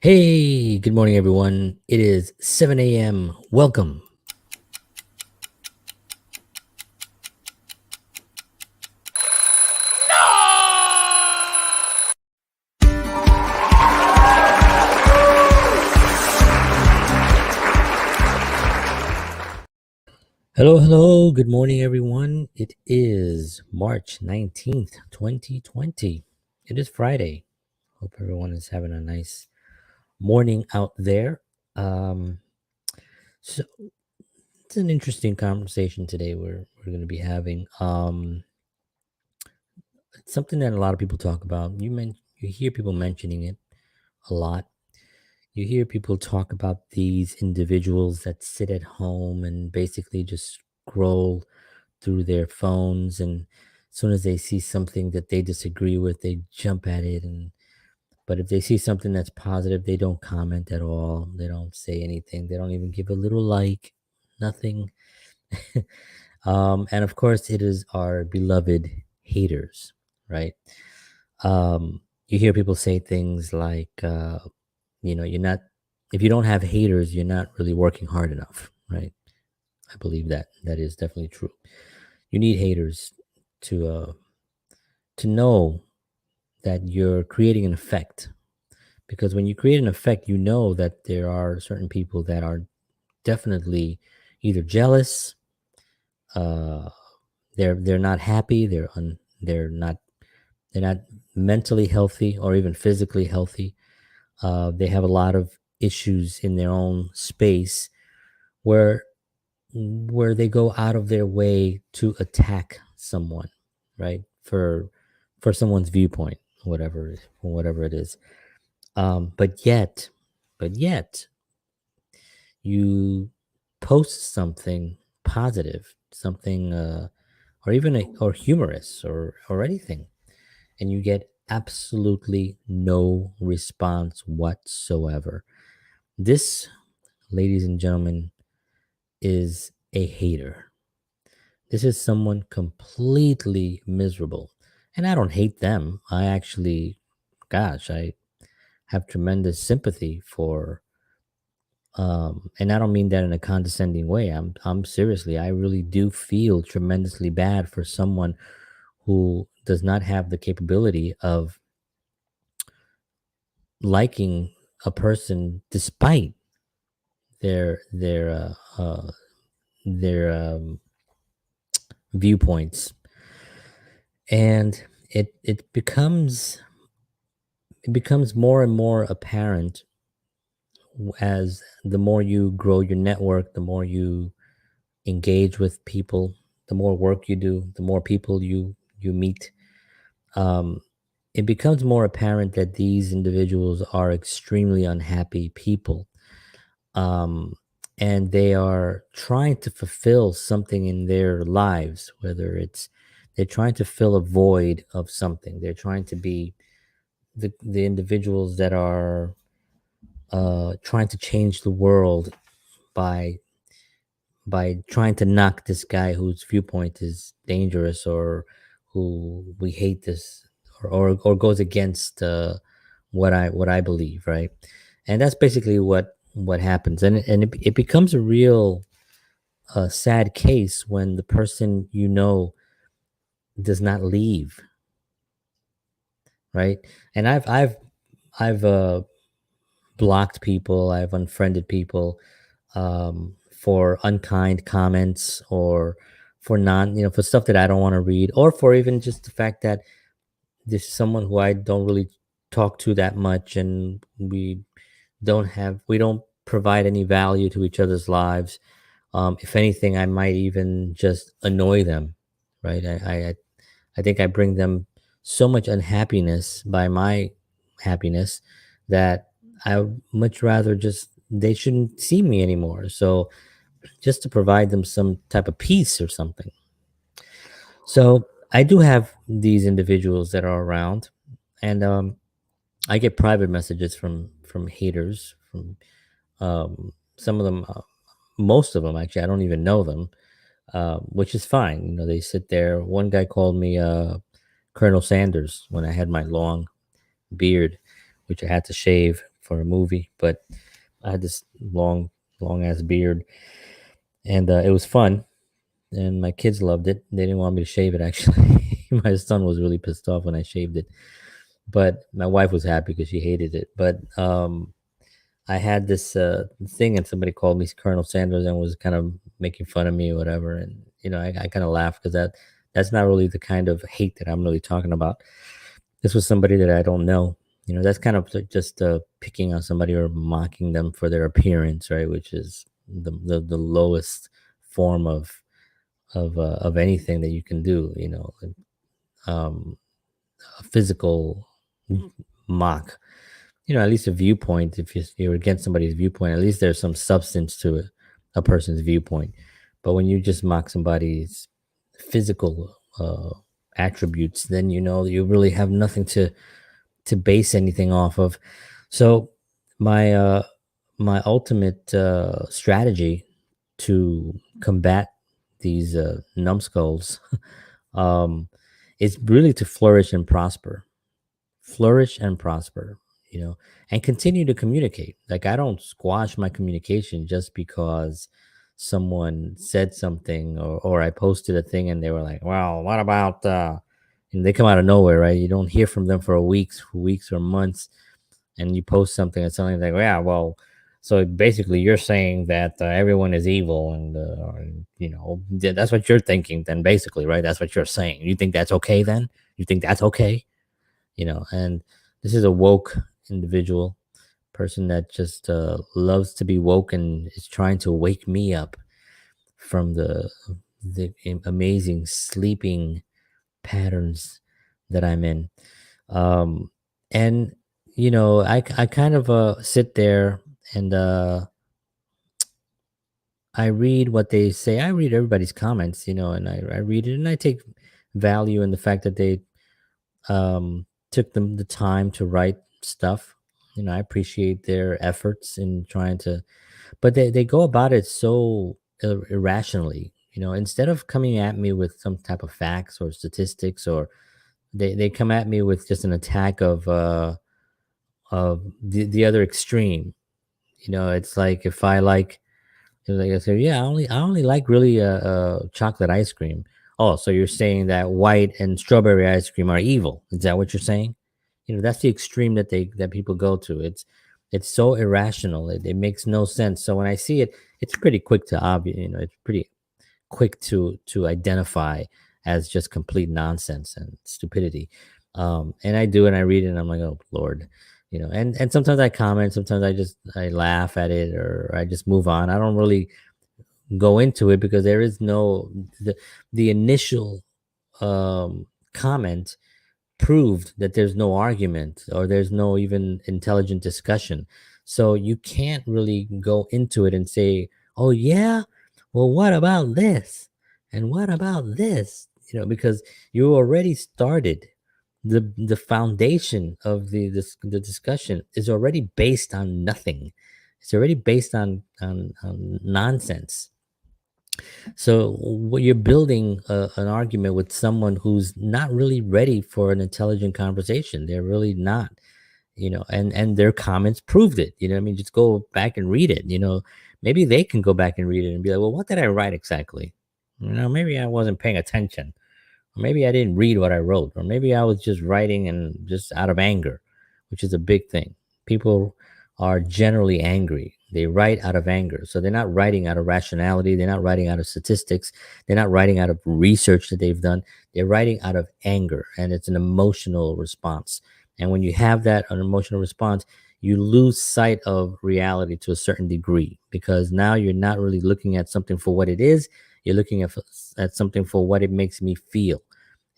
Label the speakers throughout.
Speaker 1: Hey, good morning, everyone. It is 7 a.m. Welcome. Hello, hello. Good morning, everyone. It is March 19th, 2020. It is Friday. Hope everyone is having a nice morning out there. Um, so it's an interesting conversation today we're going to be having. It's something that a lot of people talk about. You hear people mentioning it a lot. You hear people talk about these individuals that sit at home and basically just scroll through their phones, and as soon as they see something that they disagree with, they jump at it. And but if they see something that's positive, they don't comment at all. They don't say anything. They don't even give a little like, nothing. And of course, it is our beloved haters, right? You hear people say things like, you're not, if you don't have haters, you're not really working hard enough, right? I believe that that is definitely true. You need haters to uh, to know that you're creating an effect, because when you create an effect, you know that there are certain people that are definitely either jealous, uh, they're not happy, they're not mentally healthy or even physically healthy. They have a lot of issues in their own space where they go out of their way to attack someone, right? For someone's viewpoint, whatever it is. But yet you post something positive, something or even or humorous, or anything, and you get absolutely no response whatsoever. This, ladies and gentlemen, is a hater. This is someone completely miserable. And I don't hate them. I actually, gosh, I have tremendous sympathy for, and I don't mean that in a condescending way. I'm seriously, I really do feel tremendously bad for someone who does not have the capability of liking a person despite their their uh, uh their viewpoints. And it becomes more and more apparent as the more you grow your network, the more you engage with people, the more work you do, the more people you meet. um, it becomes more apparent that these individuals are extremely unhappy people, um, and they are trying to fulfill something in their lives, whether it's they're trying to fill a void of something. They're trying to be the individuals that are trying to change the world by trying to knock this guy whose viewpoint is dangerous, or who we hate this, or goes against what I believe, right? And that's basically what happens. And it becomes a real sad case when the person does not leave, right? And I've blocked people, I've unfriended people, for unkind comments, or for for stuff that I don't want to read, or for even just the fact that this is someone who I don't really talk to that much, and we don't provide any value to each other's lives. If anything, I might even just annoy them, right? I think I bring them so much unhappiness by my happiness that I would much rather just they shouldn't see me anymore. So just to provide them some type of peace or something. So I do have these individuals that are around, and I get private messages from haters, from some of them, most of them actually. I don't even know them, which is fine. They sit there. One guy called me Colonel Sanders when I had my long beard, which I had to shave for a movie, but I had this long ass beard, and it was fun. And my kids loved it. They didn't want me to shave it. Actually, my son was really pissed off when I shaved it, but my wife was happy because she hated it. But I had this thing, and somebody called me Colonel Sanders and was kind of making fun of me or whatever. And I kind of laughed because that's not really the kind of hate that I'm really talking about. This was somebody that I don't know. That's kind of just picking on somebody or mocking them for their appearance, right? Which is the lowest form of anything that you can do. Um, a physical mock. At least a viewpoint. If you're against somebody's viewpoint, at least there's some substance to it, a person's viewpoint. But when you just mock somebody's physical attributes, then you really have nothing to base anything off of. So my ultimate strategy to combat these numbskulls um, is really to flourish and prosper, and continue to communicate. Like, I don't squash my communication just because someone said something, or I posted a thing and they were like, well, what about, and they come out of nowhere, right? You don't hear from them for weeks or months, and you post something and something like, yeah, well, so basically you're saying that everyone is evil, and that's what you're thinking then, basically, right? That's what you're saying. You think that's okay then? You think that's okay? And this is a woke individual person that just loves to be woke and is trying to wake me up from the amazing sleeping patterns that I'm in. And I kind of sit there and I read what they say. I read everybody's comments, and I read it, and I take value in the fact that they took them the time to write stuff. I appreciate their efforts in trying to, but they go about it so irrationally. Instead of coming at me with some type of facts or statistics, or they come at me with just an attack of the other extreme. It's like, if I like, like I said, yeah, I only like really chocolate ice cream. Oh, so you're saying that white and strawberry ice cream are evil? Is that what you're saying? That's the extreme that people go to. It's so irrational. It makes no sense. So when I see it, it's pretty quick to obvious. It's pretty quick to identify as just complete nonsense and stupidity. And I do, and I read it, and I'm like, oh Lord. And sometimes I comment, sometimes I laugh at it, or I just move on. I don't really go into it because there is the initial comment proved that there's no argument, or there's no even intelligent discussion. So you can't really go into it and say, oh yeah, well, what about this, and what about this, because you already started. The foundation of the discussion is already based on nothing. It's already based on nonsense. So what you're building an argument with someone who's not really ready for an intelligent conversation. They're really not, and their comments proved it. What I mean? Just go back and read it. Maybe they can go back and read it and be like, well, what did I write exactly? Maybe I wasn't paying attention. Or maybe I didn't read what I wrote, or maybe I was just writing and just out of anger, which is a big thing. People are generally angry. They write out of anger. So they're not writing out of rationality. They're not writing out of statistics. They're not writing out of research that they've done. They're writing out of anger, and it's an emotional response. And when you have an emotional response, you lose sight of reality to a certain degree, because now you're not really looking at something for what it is. You're looking at something for what it makes me feel.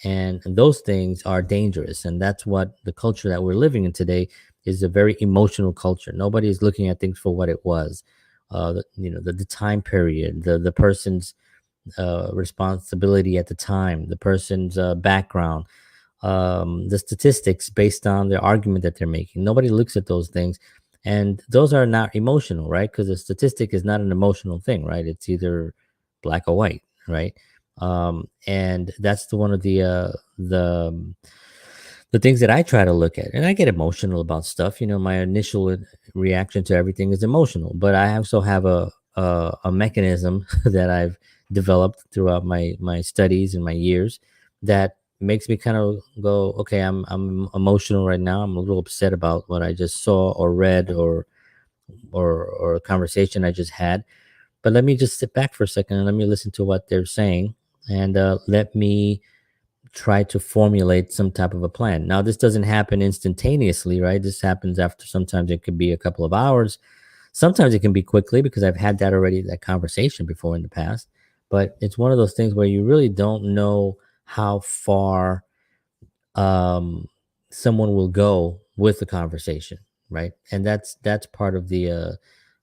Speaker 1: And those things are dangerous. And that's what the culture that we're living in today is, a very emotional culture. Nobody is looking at things for what it was. The time period, the person's responsibility at the time, the person's background, the statistics based on the argument that they're making. Nobody looks at those things. And those are not emotional, right? Because a statistic is not an emotional thing, right? It's either black or white, right? And that's one of the the things that I try to look at, and I get emotional about stuff. My initial reaction to everything is emotional, but I also have a mechanism that I've developed throughout my studies and my years that makes me kind of go, okay, I'm emotional right now. I'm a little upset about what I just saw or read, or a conversation I just had. But let me just sit back for a second and let me listen to what they're saying, and let me try to formulate some type of a plan. Now, this doesn't happen instantaneously, right? This happens after, sometimes it could be a couple of hours. Sometimes it can be quickly because I've had that already, that conversation before in the past. But it's one of those things where you really don't know how far um, someone will go with the conversation, right? And that's part of the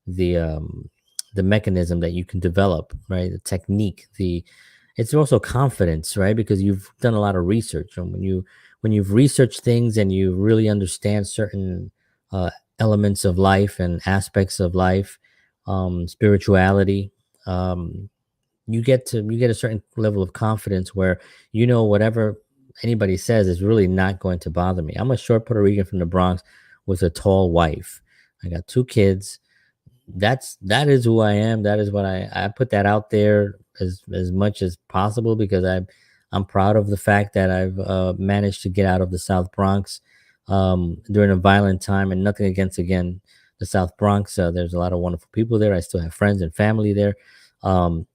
Speaker 1: um, the mechanism that you can develop, right? The technique, the it's also confidence, right? Because you've done a lot of research, and when you've researched things and you really understand certain uh, elements of life and aspects of life, spirituality. Um, you get a certain level of confidence where whatever anybody says is really not going to bother me. I'm a short Puerto Rican from the Bronx with a tall wife. I got two kids. That is who I am. That is what I put that out there as much as possible because I'm proud of the fact that I've managed to get out of the South Bronx during a violent time, and nothing against, again, the South Bronx. There's a lot of wonderful people there. I still have friends and family there. Um,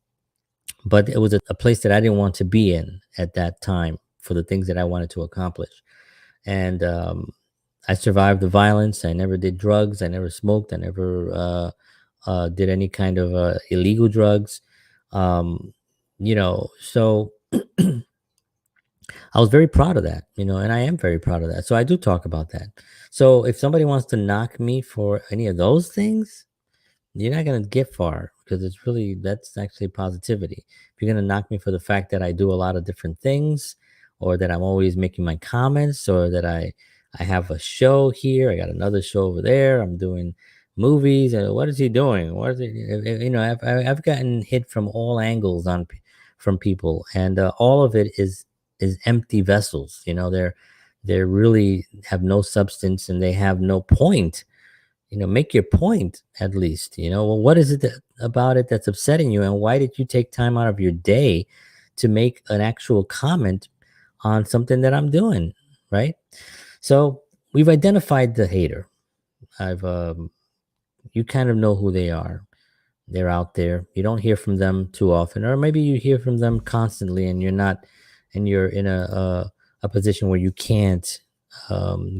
Speaker 1: but it was a place that I didn't want to be in at that time for the things that I wanted to accomplish. And I survived the violence. I never did drugs. I never smoked. I never did any kind of illegal drugs. So I was very proud of that, and I am very proud of that. So I do talk about that. So if somebody wants to knock me for any of those things, you're not gonna get far because that's actually positivity. If you're gonna knock me for the fact that I do a lot of different things, or that I'm always making my comments, or that I have a show here, I got another show over there, I'm doing movies, and what is he doing? What is it? I've gotten hit from all angles from people, and all of it is empty vessels. They really have no substance and they have no point. Make your point at least. Well, what is it about it that's upsetting you, and why did you take time out of your day to make an actual comment on something that I'm doing, right? So we've identified the hater. I've You kind of know who they are. They're out there. You don't hear from them too often, or maybe you hear from them constantly, and you're in a position where you can't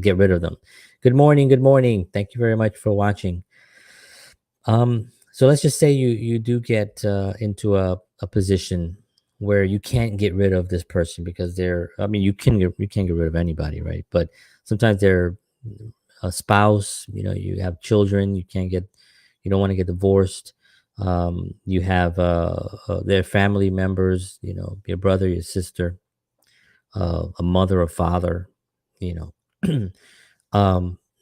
Speaker 1: get rid of them. Good morning. Good morning. Thank you very much for watching. So let's just say you do get into a position where you can't get rid of this person because I mean, you can't get rid of anybody, right? But sometimes they're a spouse. You have children. You don't want to get divorced. You have their family members. Your brother, your sister, a mother or father. You know,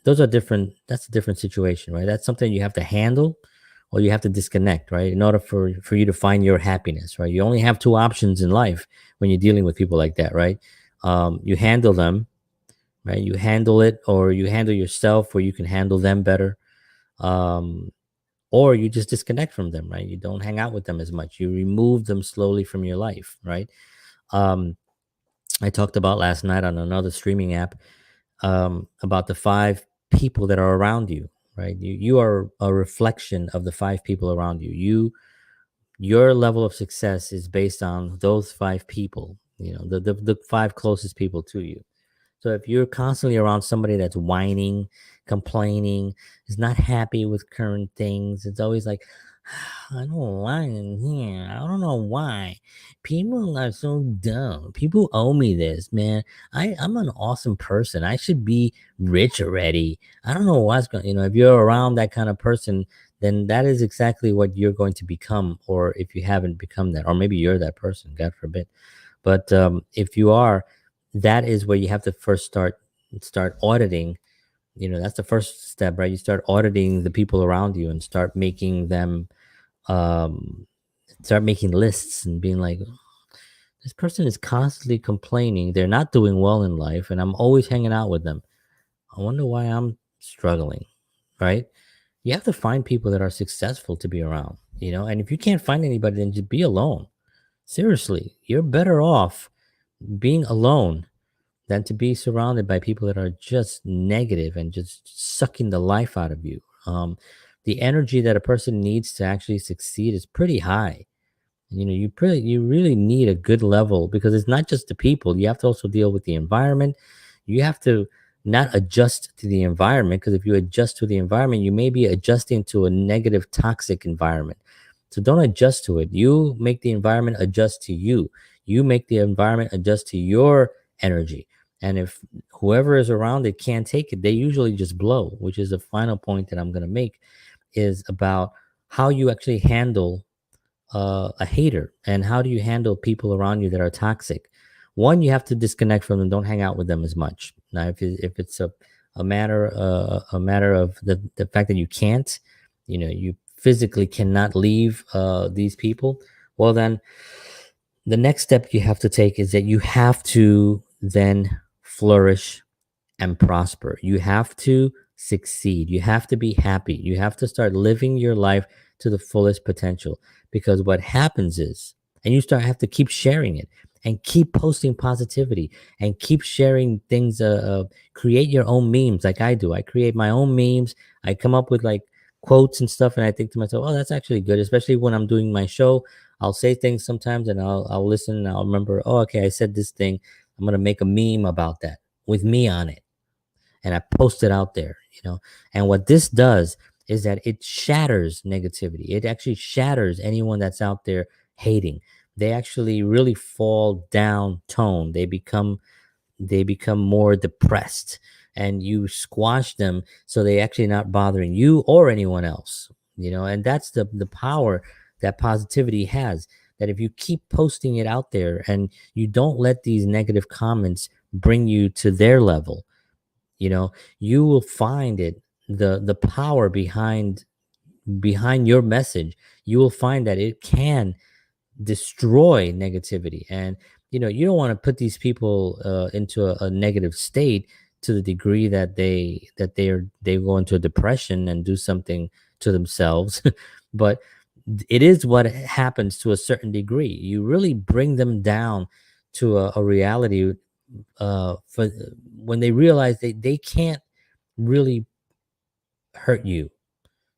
Speaker 1: those are different. That's a different situation, right? That's something you have to handle, or you have to disconnect, right? In order for you to find your happiness, right? You only have two options in life when you're dealing with people like that, right? You handle them, right? You handle it, or you handle yourself, where you can handle them better. Um, or you just disconnect from them, right? You don't hang out with them as much. You remove them slowly from your life, right? Um, I talked about last night on another streaming app about the five people that are around you, right? You are a reflection of the five people around you. Your level of success is based on those five people, the five closest people to you. So if you're constantly around somebody that's whining, complaining, is not happy with current things, it's always like, I don't like it here. I don't know why. People are so dumb. People owe me this, man. I'm an awesome person. I should be rich already. I don't know what's going. If you're around that kind of person, then that is exactly what you're going to become. Or if you haven't become that, or maybe you're that person. God forbid. But if you are, that is where you have to first start auditing. That's the first step, right? You start auditing the people around you and um start making lists and being like, This person is constantly complaining. They're not doing well in life, and I'm always hanging out with them. I wonder why I'm struggling, right? You have to find people that are successful to be around, and if you can't find anybody, then just be alone. Seriously, you're better off being alone than to be surrounded by people that are just negative and just sucking the life out of you. The energy that a person needs to actually succeed is pretty high. You really need a good level, because it's not just the people. You have to also deal with the environment. You have to not adjust to the environment, because if you adjust to the environment, you may be adjusting to a negative, toxic environment. So don't adjust to it. You make the environment adjust to you. You make the environment adjust to your energy. And if whoever is around it can't take it, they usually just blow, which is the final point that I'm going to make, is about how you actually handle a hater, and how do you handle people around you that are toxic. One, you have to disconnect from them. Don't hang out with them as much. Now if it's a matter of the fact that you can't, you physically cannot leave these people, well, then the next step you have to take is that you have to then flourish and prosper. You have to succeed. You have to be happy. You have to start living your life to the fullest potential. Because what happens is, and you start have to keep sharing it, and keep posting positivity, and keep sharing things. Create your own memes, like I do. I create my own memes. I come up with like quotes and stuff, and I think to myself, "Oh, that's actually good." Especially when I'm doing my show, I'll say things sometimes, and I'll listen, and I'll remember, "Oh, okay, I said this thing. I'm gonna make a meme about that with me on it." And I post it out there, And what this does is that it shatters negativity. It actually shatters anyone that's out there hating. They actually really fall down tone. They become more depressed, and you squash them, so they actually not bothering you or anyone else. And that's the power that positivity has. That if you keep posting it out there, and you don't let these negative comments bring you to their level, you know you will find it, the power behind your message. You will find that it can destroy negativity. And you don't want to put these people into a negative state, to the degree that they go into a depression and do something to themselves. But it is what happens. To a certain degree, you really bring them down to a reality, for when they realize they can't really hurt you.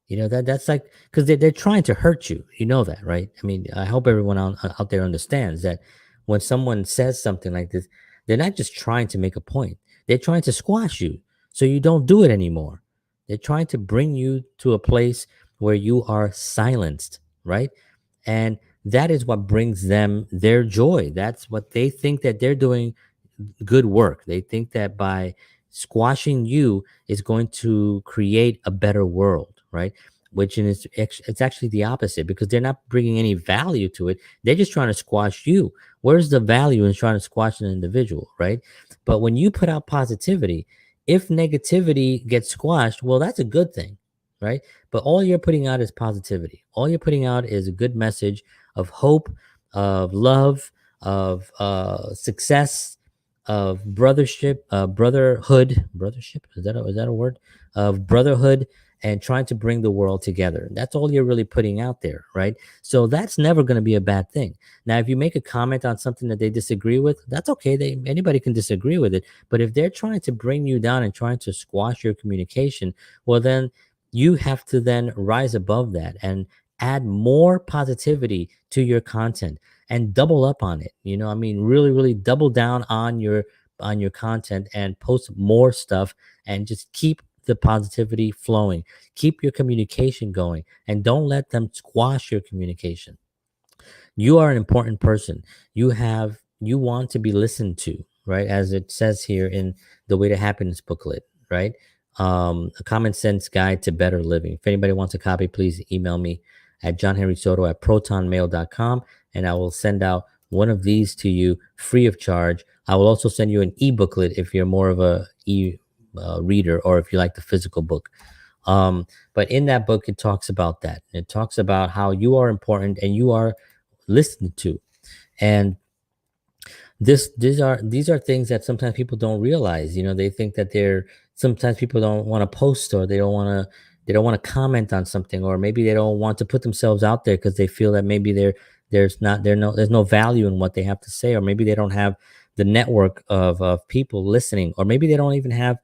Speaker 1: That's like, because they're trying to hurt you. You know that, right? I mean, I hope everyone out there understands that when someone says something like this, they're not just trying to make a point. They're trying to squash you so you don't do it anymore. They're trying to bring you to a place where you are silenced, right? And that is what brings them their joy. That's what they think, that they're doing good work. They think that by squashing you is going to create a better world, right? Which is it's actually the opposite, because they're not bringing any value to it. They're just trying to squash you. Where's the value in trying to squash an individual, right? But when you put out positivity, if negativity gets squashed, well, that's a good thing, right? But all you're putting out is positivity. All you're putting out is a good message of hope, of love, of success, of brothership, brothership. Is that a word? Of brotherhood, and trying to bring the world together. That's all you're really putting out there, right? So that's never going to be a bad thing. Now, if you make a comment on something that they disagree with, that's okay. Anybody can disagree with it. But if they're trying to bring you down and trying to squash your communication, well, then you have to then rise above that and add more positivity to your content, and double up on it. I mean, really, really double down on your content, and post more stuff, and just keep the positivity flowing. Keep your communication going, and don't let them squash your communication. You are an important person. You want to be listened to, right? As it says here in the Way to Happiness booklet, right? A common sense guide to better living. If anybody wants a copy, please email me at johnhenrysoto@protonmail.com, and I will send out one of these to you free of charge. I will also send you an e-booklet if you're more of a reader, or if you like the physical book. But in that book, it talks about that. It talks about how you are important, and you are listened to. And These are things that sometimes people don't realize. They think that sometimes people don't want to post, or they don't want to comment on something, or maybe they don't want to put themselves out there because they feel that maybe there's no value in what they have to say, or maybe they don't have the network of people listening, or maybe they don't even have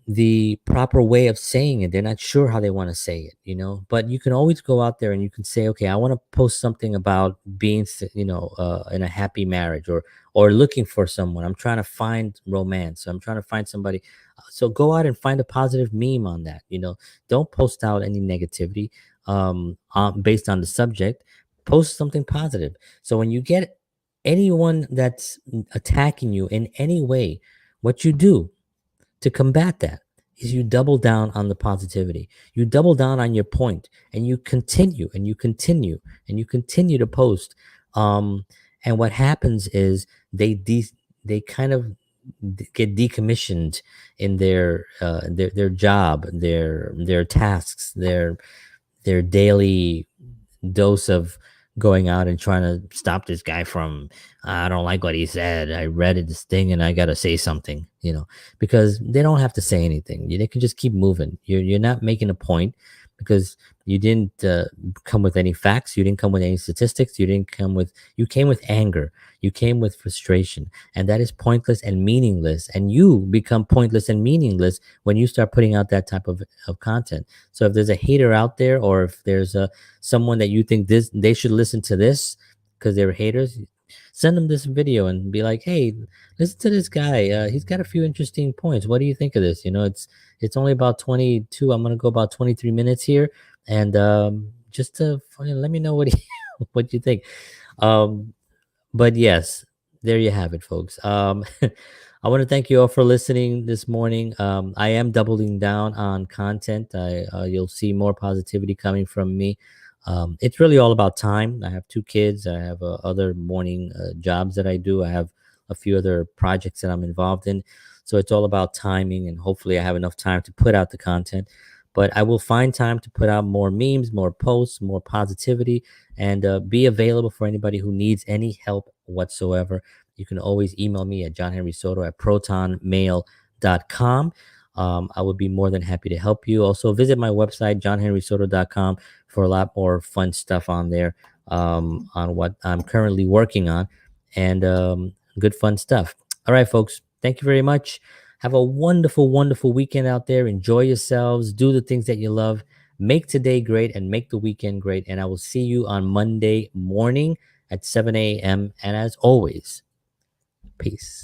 Speaker 1: the proper way of saying it. They're not sure how they want to say it. But you can always go out there and you can say, okay, I want to post something about being, in a happy marriage, or looking for someone. I'm trying to find romance. I'm trying to find somebody. So go out and find a positive meme on that. Don't post out any negativity based on the subject. Post something positive. So when you get anyone that's attacking you in any way, what you do to combat that is you double down on the positivity. You double down on your point, and you continue and you continue and you continue to post. And what happens is they kind of get decommissioned in their job, their tasks, their daily dose of going out and trying to stop this guy from, I don't like what he said, I read this thing and I got to say something, because they don't have to say anything. They can just keep moving. You're not making a point, because you didn't come with any facts, you didn't come with any statistics, you came with anger, you came with frustration, and that is pointless and meaningless. And you become pointless and meaningless when you start putting out that type of content. So if there's a hater out there, or if there's someone that you think they should listen to this because they're haters, send them this video and be like, hey, listen to this guy, he's got a few interesting points. What do you think of this? It's only about 22, I'm going to go about 23 minutes here, and just to let me know what you think. um but yes, there you have it, folks. I want to thank you all for listening this morning. I am doubling down on content. You'll see more positivity coming from me. It's really all about time. I have 2 kids. I have other morning jobs that I do. I have a few other projects that I'm involved in. So it's all about timing, and hopefully I have enough time to put out the content. But I will find time to put out more memes, more posts, more positivity, and be available for anybody who needs any help whatsoever. You can always email me at johnhenrysoto@protonmail.com. I would be more than happy to help you. Also, visit my website, johnhenrysoto.com, for a lot more fun stuff on there, on what I'm currently working on, and good fun stuff. All right, folks, thank you very much. Have a wonderful, wonderful weekend out there. Enjoy yourselves. Do the things that you love. Make today great and make the weekend great. And I will see you on Monday morning at 7 a.m. And as always, peace.